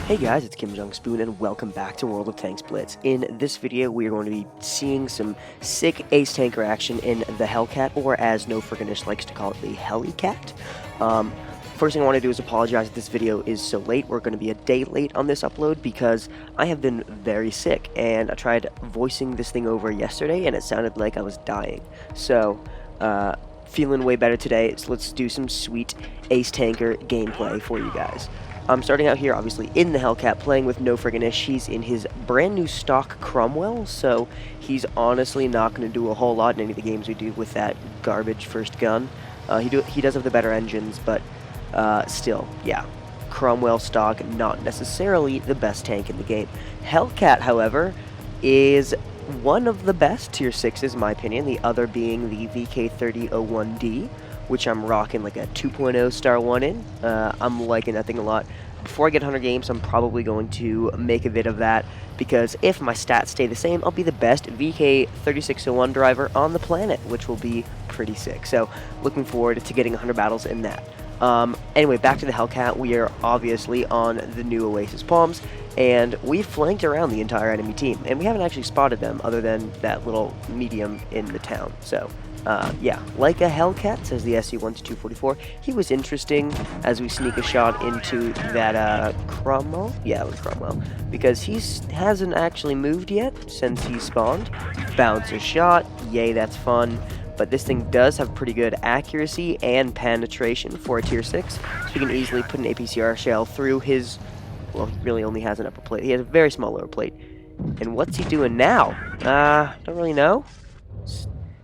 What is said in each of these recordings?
Hey guys, it's Kim Jung Spoon and welcome back to World of Tanks Blitz. In this video, we are going to be seeing some sick ace tanker action in the Hellcat, or as No Frigginish likes to call it, the Hellcat. First thing I want to do is apologize that this video is so late. We're going to be a day late on this upload because I have been very sick, and I tried voicing this thing over yesterday and it sounded like I was dying. So, feeling way better today, so let's do some sweet ace tanker gameplay for you guys. I'm starting out here, obviously, in the Hellcat, playing with No Frigginish. He's in his brand new stock Cromwell, so he's honestly not going to do a whole lot in any of the games we do with that garbage first gun. He does have the better engines, but still, yeah. Cromwell stock, not necessarily the best tank in the game. Hellcat, however, is one of the best tier 6s, in my opinion, the other being the VK3001D, which I'm rocking like a 2.0 star 1 in. I'm liking that thing a lot. Before I get 100 games, I'm probably going to make a vid of that, because if my stats stay the same, I'll be the best VK3601 driver on the planet, which will be pretty sick. So, looking forward to getting 100 battles in that. Anyway, back to the Hellcat. We are obviously on the new Oasis Palms, and we've flanked around the entire enemy team, and we haven't actually spotted them other than that little medium in the town. So, yeah, like a Hellcat, says the SU-12244. He was interesting as we sneak a shot into that, Cromwell? Yeah, it was Cromwell. Because he hasn't actually moved yet since he spawned. Bounce a shot, yay, that's fun. But this thing does have pretty good accuracy and penetration for a tier 6. So you can easily put an APCR shell through his, well, he really only has an upper plate. He has a very small lower plate. And what's he doing now? Don't really know.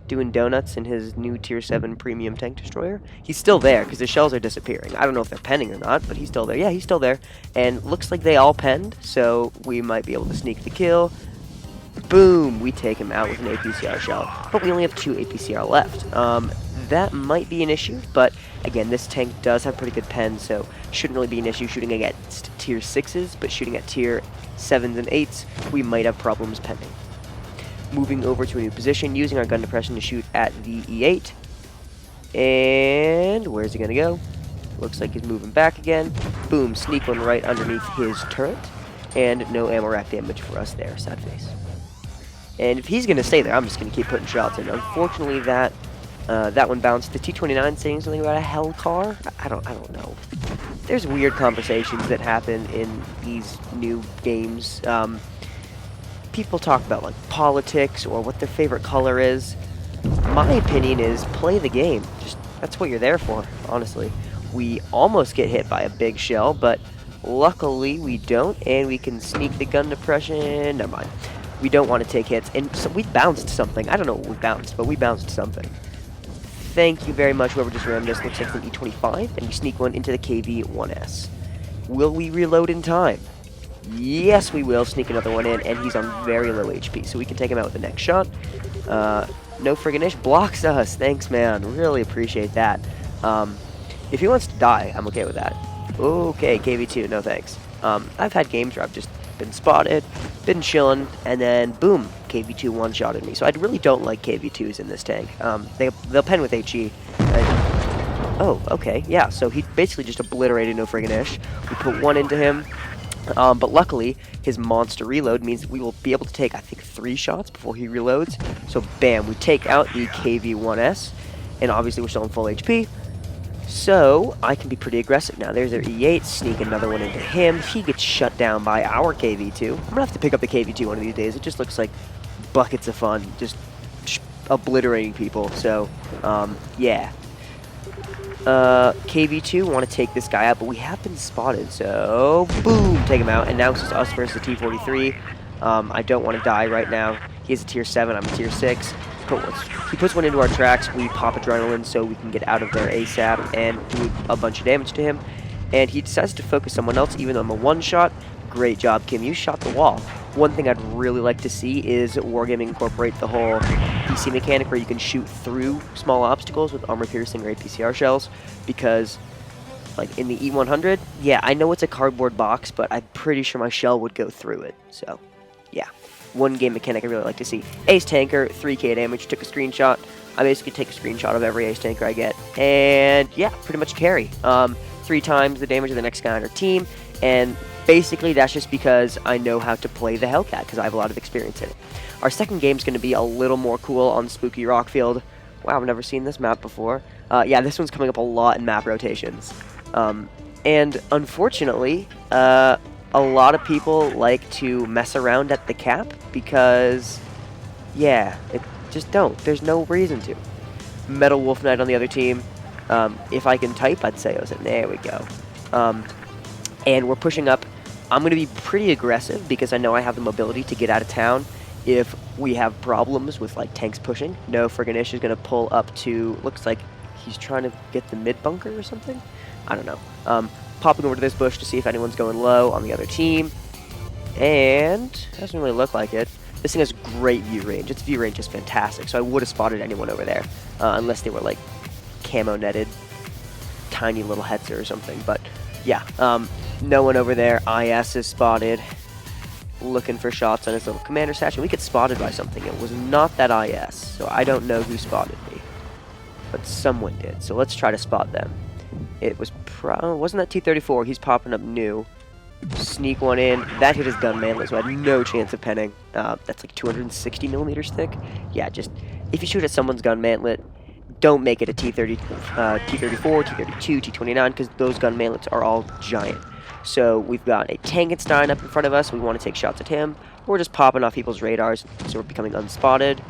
Doing donuts in his new tier 7 premium tank destroyer. He's still there because the shells are disappearing. I don't know if they're penning or not, but he's still there. Yeah, he's still there. And looks like they all penned, so we might be able to sneak the kill. Boom! We take him out with an APCR shell. But we only have 2 APCR left. That might be an issue, but again, this tank does have pretty good pen, so shouldn't really be an issue shooting against tier 6s, but shooting at tier 7s and 8s, we might have problems penning. Moving over to a new position, using our gun depression to shoot at the E8. And where's he gonna go? Looks like he's moving back again. Boom, sneak one right underneath his turret. And no ammo rack damage for us there, sad face. And if he's gonna stay there, I'm just gonna keep putting shots in. Unfortunately, that one bounced. The T-29 saying something about a hell car? I don't know. There's weird conversations that happen in these new games. People talk about like politics or what their favorite color is. My opinion is play the game. Just that's what you're there for, honestly. We almost get hit by a big shell, but luckily we don't, and we can sneak the gun depression. Never mind. We don't want to take hits, and so we bounced something. I don't know what we bounced, but we bounced something. Thank you very much, whoever just rammed us. Looks like an E25, and we sneak one into the KV-1S. Will we reload in time? Yes, we will. Sneak another one in, and he's on very low HP, so we can take him out with the next shot. No Frigginish blocks us. Thanks, man. Really appreciate that. If he wants to die, I'm okay with that. Okay, KV2, no thanks. I've had games where I've just been spotted, been chilling, and then boom, KV2 one-shotted me. So I really don't like KV2s in this tank. They'll pen with HE. Oh, okay, yeah, so he basically just obliterated No Frigginish. We put one into him. But luckily, his monster reload means we will be able to take, I think, 3 shots before he reloads. So, bam, we take out the KV-1S, and obviously we're still in full HP. So, I can be pretty aggressive now. There's their E8, sneak another one into him. He gets shut down by our KV-2. I'm going to have to pick up the KV-2 one of these days. It just looks like buckets of fun, just obliterating people. So, yeah. KV2 want to take this guy out, but we have been spotted, so boom, take him out, and now it's just us versus the T-43. I don't want to die right now. He's a tier 7, I'm a tier 6. He puts one into our tracks, we pop adrenaline so we can get out of there ASAP and do a bunch of damage to him. And he decides to focus someone else, even though I'm a one-shot. Great job, Kim, you shot the wall. One thing I'd really like to see is Wargaming incorporate the whole PC mechanic where you can shoot through small obstacles with armor-piercing or APCR shells, because, like, in the E100, yeah, I know it's a cardboard box, but I'm pretty sure my shell would go through it, so, yeah. One game mechanic I'd really like to see. Ace Tanker, 3k damage, took a screenshot. I basically take a screenshot of every Ace Tanker I get, and, yeah, pretty much carry. 3 times the damage of the next guy on our team, and basically, that's just because I know how to play the Hellcat, because I have a lot of experience in it. Our second game is going to be a little more cool on Spooky Rockfield. Wow, I've never seen this map before. Yeah, this one's coming up a lot in map rotations. And unfortunately, a lot of people like to mess around at the cap because, yeah, just don't. There's no reason to. Metal Wolf Knight on the other team. If I can type, I'd say Oasis. There we go. And we're pushing up. I'm going to be pretty aggressive because I know I have the mobility to get out of town if we have problems with like tanks pushing. No friggin' ish is going to pull up to, looks like he's trying to get the mid bunker or something. I don't know. Popping over to this bush to see if anyone's going low on the other team. And doesn't really look like it. This thing has great view range. Its view range is fantastic, so I would have spotted anyone over there, unless they were like camo netted, tiny little hetzer or something. But yeah, no one over there. IS is spotted, looking for shots on his little commander sash, and we get spotted by something. It was not that IS, so I don't know who spotted me, but someone did. So let's try to spot them. It was wasn't that T-34? He's popping up new. Sneak one in. That hit his gun mantlet, so I had no chance of penning. That's like 260 millimeters thick. Yeah, just if you shoot at someone's gun mantlet, don't make it a T-30, T-34, T-32, T-29, because those gun mantlets are all giant. So we've got a Tankenstein up in front of us. We want to take shots at him. We're just popping off people's radars, so we're becoming unspotted.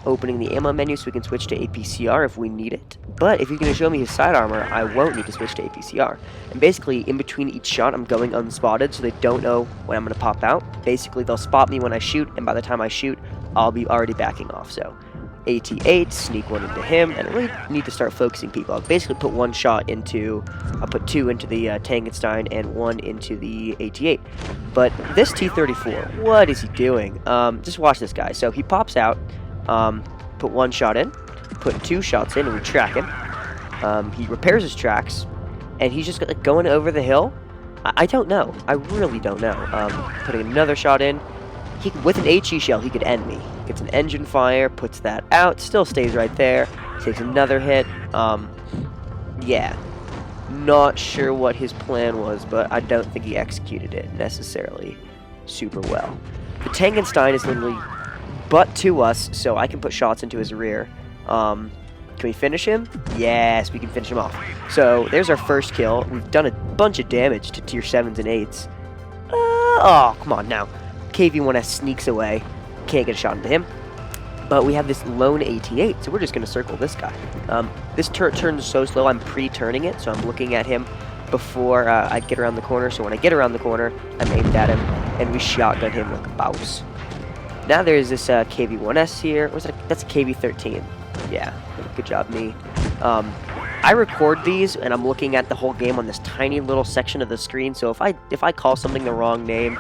Opening the ammo menu so we can switch to APCR if we need it. But if he's going to show me his side armor, I won't need to switch to APCR. And basically, in between each shot, I'm going unspotted, so they don't know when I'm going to pop out. Basically, they'll spot me when I shoot, and by the time I shoot, I'll be already backing off. So, AT-8, sneak one into him, and I really need to start focusing people. I'll basically put one shot into, I'll put two into the Tankenstein and one into the AT-8. But this T-34, what is he doing? Just watch this guy. So he pops out, put one shot in, put two shots in, and we track him. He repairs his tracks, and he's just like going over the hill. I don't know. I really don't know. Putting another shot in. With an HE shell, he could end me. Gets an engine fire, puts that out, still stays right there, takes another hit. Yeah. Not sure what his plan was, but I don't think he executed it necessarily super well. The Tankenstein is literally butt to us, so I can put shots into his rear. Can we finish him? Yes, we can finish him off. So there's our first kill. We've done a bunch of damage to tier 7s and 8s. Oh, come on now. KV-1S sneaks away. Can't get a shot into him. But we have this lone AT-8, so we're just going to circle this guy. This turret turns so slow, I'm pre-turning it, so I'm looking at him before I get around the corner. So when I get around the corner, I'm aimed at him, and we shotgun him like a bouse. Now there's this KV-1S here. That's a KV-13. Yeah, good job, me. I record these, and I'm looking at the whole game on this tiny little section of the screen, so if I call something the wrong name,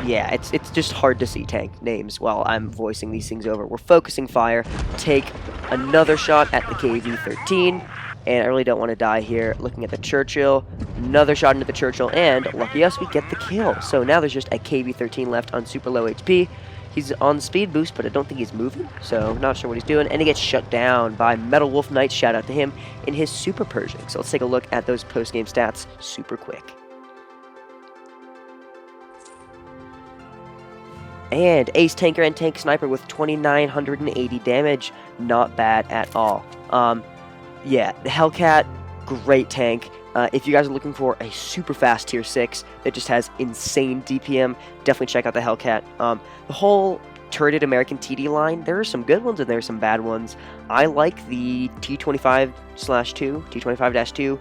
yeah, it's just hard to see tank names while I'm voicing these things over. We're focusing fire, take another shot at the KV-13, and I really don't want to die here. Looking at the Churchill, another shot into the Churchill, and lucky us, we get the kill. So now there's just a KV-13 left on super low HP. He's on speed boost, but I don't think he's moving, so not sure what he's doing. And he gets shut down by Metal Wolf Knight, shout out to him, in his Super Pershing. So let's take a look at those post-game stats super quick. And Ace Tanker and Tank Sniper with 2,980 damage. Not bad at all. Yeah, the Hellcat, great tank. If you guys are looking for a super fast tier 6 that just has insane DPM, definitely check out the Hellcat. The whole turreted American TD line, there are some good ones and there are some bad ones. I like the T25/2, T25-2,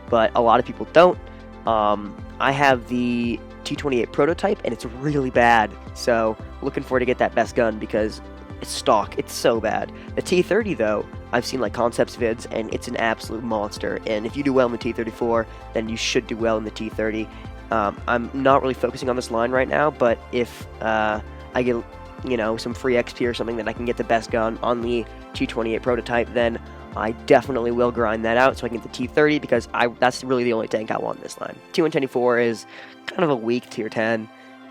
but a lot of people don't. I have the T28 prototype and it's really bad, so looking forward to get that best gun because it's stock. It's so bad. The T30 though, I've seen like concepts vids and it's an absolute monster, and if you do well in the T34 then you should do well in the T30. I'm not really focusing on this line right now, but if I get, you know, some free XP or something that I can get the best gun on the T28 prototype, then I definitely will grind that out so I can get the T30 because that's really the only tank I want in this line. T124 is kind of a weak tier 10.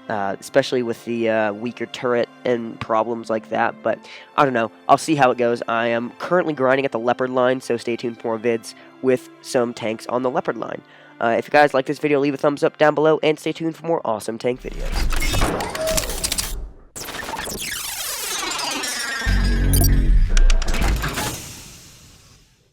Especially with the weaker turret and problems like that, but I don't know. I'll see how it goes. I am currently grinding at the Leopard line, so stay tuned for more vids with some tanks on the Leopard line. If you guys like this video, leave a thumbs up down below, and stay tuned for more awesome tank videos.